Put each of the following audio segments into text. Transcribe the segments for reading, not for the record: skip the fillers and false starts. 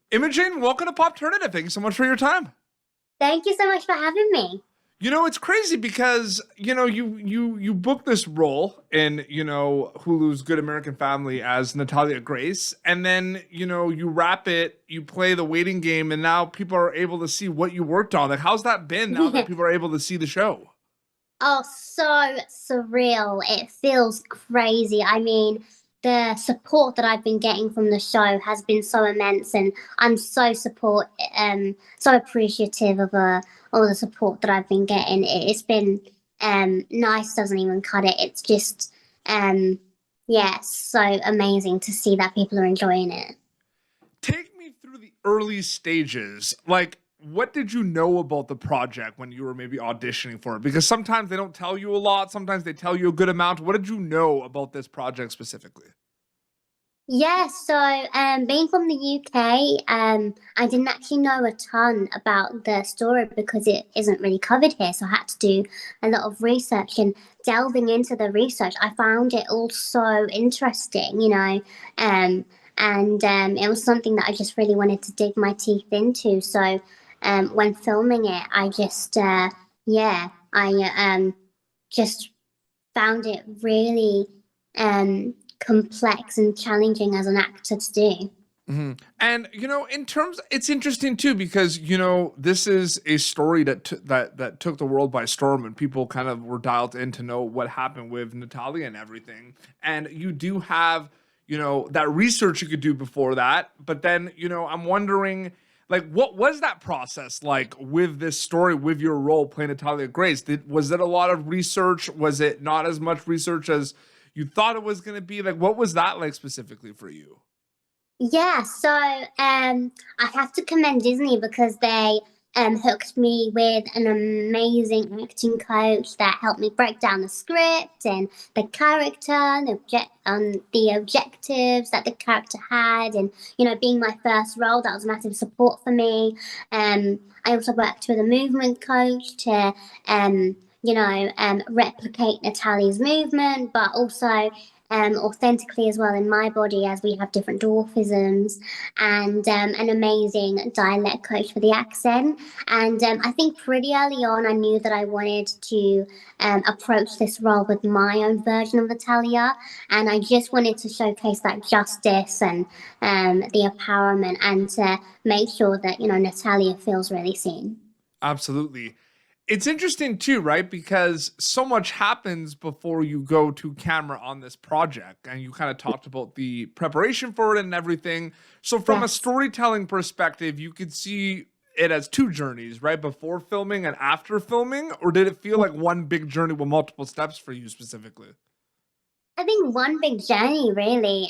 Imogen, welcome to Pop Turnative. Thank you so much for your time. Thank you so much for having me. It's crazy because you booked this role in Hulu's Good American Family as Natalia Grace, and then you wrap it, you play the waiting game, and now people are able to see what you worked on. Like, how's that been now that people are able to see the show? Oh, so surreal. It feels crazy. I mean, the support that I've been getting from the show has been so immense, and I'm so appreciative of all the support that I've been getting. It's been nice, doesn't even cut it. It's just yeah, so amazing to see that people are enjoying it. Take me through the early stages. Like, what did you know about the project when you were maybe auditioning for it? Because sometimes they don't tell you a lot, sometimes they tell you a good amount. What did you know about this project specifically? Yeah, so being from the UK, I didn't actually know a ton about the story because it isn't really covered here. So I had to do a lot of research and delving into the research. I found it all so interesting, and it was something that I just really wanted to dig my teeth into. So when filming it, yeah, I just found it really complex and challenging as an actor to do. And in terms, it's interesting too because this is a story that took the world by storm, and people kind of were dialed in to know what happened with Natalia and everything. And you do have that research you could do before that, but then I'm wondering. Like, what was that process like with this story, with your role playing Natalia Grace? Was it a lot of research? Was it not as much research as you thought it was going to be? Like, what was that like specifically for you? Yeah, so I have to commend Disney because they hooked me with an amazing acting coach that helped me break down the script and the character and the objectives that the character had, and being my first role, that was massive support for me. I also worked with a movement coach to replicate Natalia's movement, but also authentically as well in my body, as we have different dwarfisms, and an amazing dialect coach for the accent. And I think pretty early on, I knew that I wanted to approach this role with my own version of Natalia, and I just wanted to showcase that justice and the empowerment, and to make sure that Natalia feels really seen. Absolutely. It's interesting too, right? Because so much happens before you go to camera on this project, and you kind of talked about the preparation for it and everything. So, from a Yes. storytelling perspective, you could see it as two journeys, right? Before filming and after filming, or did it feel like one big journey with multiple steps for you specifically? I think one big journey, really.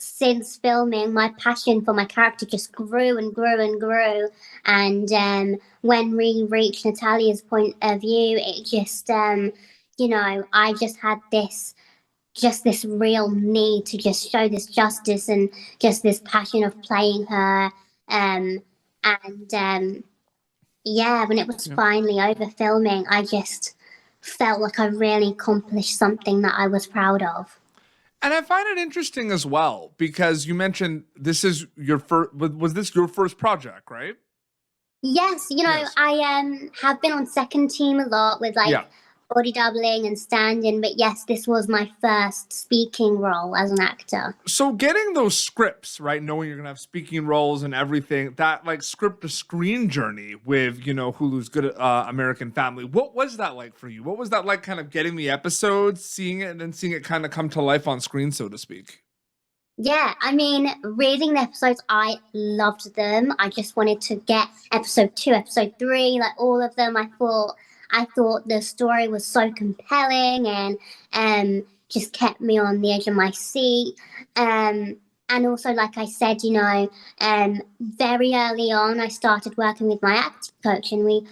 Since filming, my passion for my character just grew and grew and grew. And when we reached Natalia's point of view, it just, I just had this real need to just show this justice and just this passion of playing her. And yeah, when it was Yeah. finally over filming, I just felt like I really accomplished something that I was proud of. And I find it interesting as well because you mentioned this is your first. Was this your first project, right? Yes, Yes. I have been on second team a lot with like Yeah. body doubling and stand-in, but yes, this was my first speaking role as an actor. So getting those scripts, right, knowing you're gonna have speaking roles and everything, that like script to screen journey with Hulu's Good American Family. What was that like for you? What was that like, kind of getting the episodes, seeing it, and then seeing it kind of come to life on screen, so to speak? Yeah, I mean, reading the episodes, I loved them. I just wanted to get episode 2, episode 3, like all of them. I thought the story was so compelling, and just kept me on the edge of my seat. And also, like I said, very early on, I started working with my acting coach, and we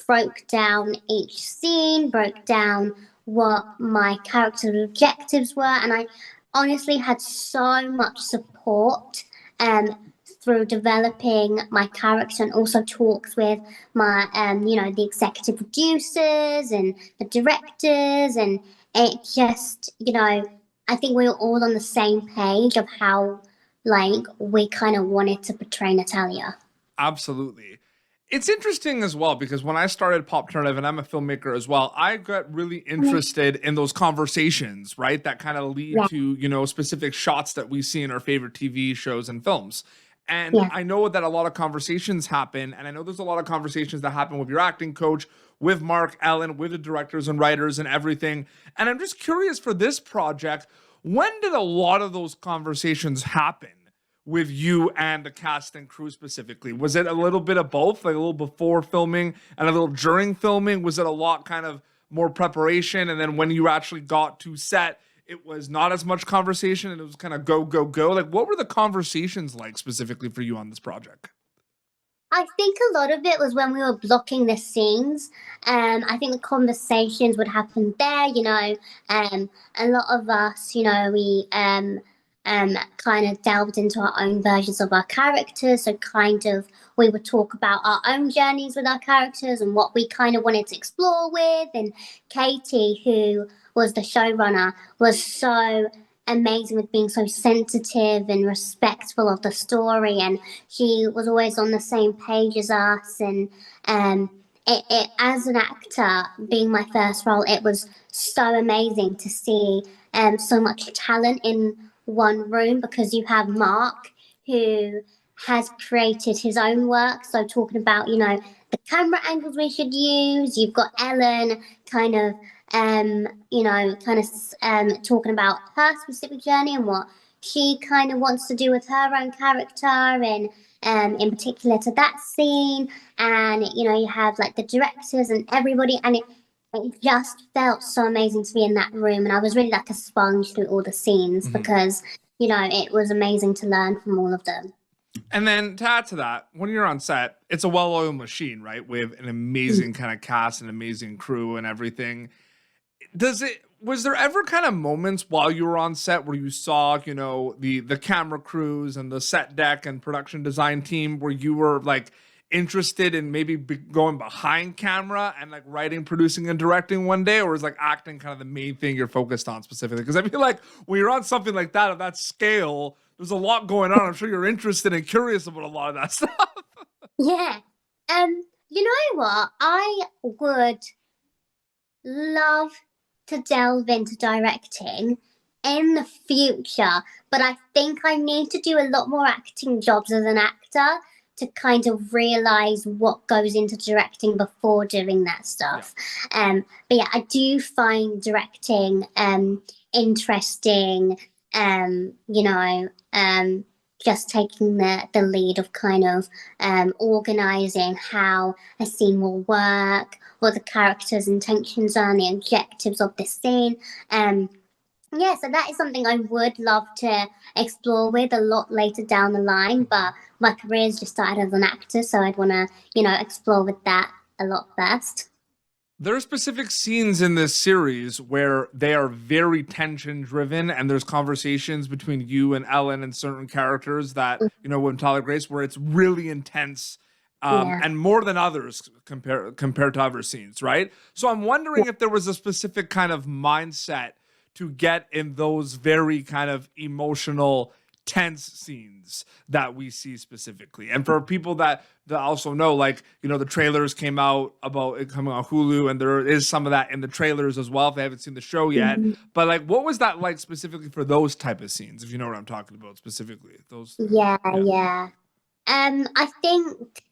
broke down each scene, broke down what my character's objectives were, and I honestly had so much support through developing my character, and also talks with the executive producers and the directors, and it just, I think we were all on the same page of how like we kind of wanted to portray Natalia. Absolutely. It's interesting as well because when I started Pop Alternative, and I'm a filmmaker as well, I got really interested in those conversations, right? That kind of lead to, you know, specific shots that we see in our favorite TV shows and films. And I know that a lot of conversations happen, and I know there's a lot of conversations that happen with your acting coach, with Mark, Ellen, with the directors and writers and everything. And I'm just curious for this project, when did a lot of those conversations happen with you and the cast and crew specifically? Was it a little bit of both, like a little before filming and a little during filming? Was it a lot kind of more preparation, and then when you actually got to set, it was not as much conversation and it was kind of go, go, go? Like, what were the conversations like specifically for you on this project? I think a lot of it was when we were blocking the scenes. I think the conversations would happen there, you know. A lot of us, you know, we kind of delved into our own versions of our characters. So kind of we would talk about our own journeys with our characters and what we kind of wanted to explore with. And Katie, who was the showrunner, was so amazing with being so sensitive and respectful of the story, and she was always on the same page as us. And as an actor, being my first role, it was so amazing to see so much talent in one room, because you have Mark, who has created his own work, so talking about, you know, the camera angles we should use. You've got Ellen kind of talking about her specific journey and what she kind of wants to do with her own character, and in particular to that scene. And, you know, you have like the directors and everybody, and it just felt so amazing to be in that room. And I was really like a sponge through all the scenes because, you know, it was amazing to learn from all of them. And then to add to that, when you're on set, it's a well-oiled machine, right? With an amazing kind of cast and amazing crew and everything. Was there ever kind of moments while you were on set where you saw, you know, the camera crews and the set deck and production design team where you were like interested in maybe going behind camera and like writing, producing, and directing one day? Or is like acting kind of the main thing you're focused on specifically? Because I feel like when you're on something like that of that scale, there's a lot going on. I'm sure you're interested and curious about a lot of that stuff. Yeah. You know what? I would love to delve into directing in the future, but I think I need to do a lot more acting jobs as an actor to kind of realize what goes into directing before doing that stuff. But yeah, I do find directing interesting. Just taking the lead of kind of organizing how a scene will work, what the characters' intentions are, and the objectives of the scene. So that is something I would love to explore with a lot later down the line, but my career's just started as an actor, so I'd want to, you know, explore with that a lot first. There are specific scenes in this series where they are very tension driven, and there's conversations between you and Ellen and certain characters that, you know, with Natalia Grace, where it's really intense, and more than others compared to other scenes, right? So I'm wondering if there was a specific kind of mindset to get in those very kind of emotional, tense scenes that we see specifically. And for people that also know, like, you know, the trailers came out about it coming on Hulu, and there is some of that in the trailers as well if they haven't seen the show yet. But like, what was that like specifically for those type of scenes, if you know what I'm talking about specifically? I think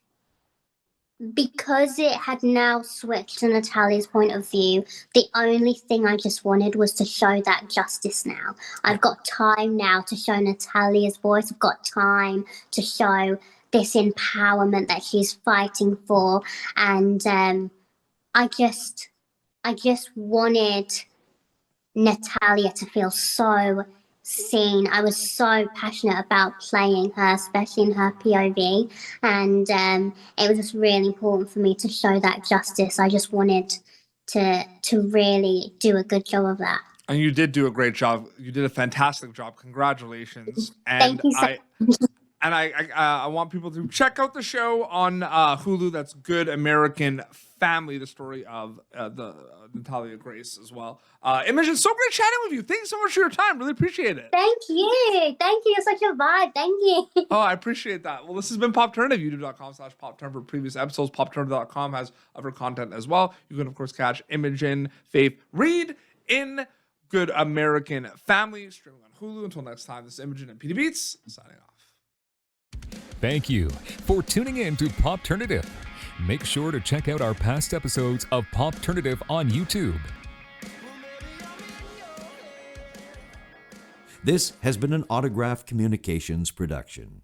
because it had now switched to Natalia's point of view, the only thing I just wanted was to show that justice now. I've got time now to show Natalia's voice. I've got time to show this empowerment that she's fighting for. And I just wanted Natalia to feel so seen. I was so passionate about playing her, especially in her POV, and it was just really important for me to show that justice. I just wanted to really do a good job of that. And you did do a great job. You did a fantastic job. Congratulations. Thank you so much. And I want people to check out the show on Hulu. That's Good American Family, the story of the Natalia Grace as well. Imogen, so great chatting with you. Thanks so much for your time. Really appreciate it. Thank you. Thank you. You're such a vibe. Thank you. Oh, I appreciate that. Well, this has been Popternative, youtube.com/Popturn for previous episodes. Popturnative.com has other content as well. You can, of course, catch Imogen Faith Reid in Good American Family, streaming on Hulu. Until next time, this is Imogen and PD Beats, signing off. Thank you for tuning in to Popternative. Make sure to check out our past episodes of Popternative on YouTube. This has been an Autograph Communications production.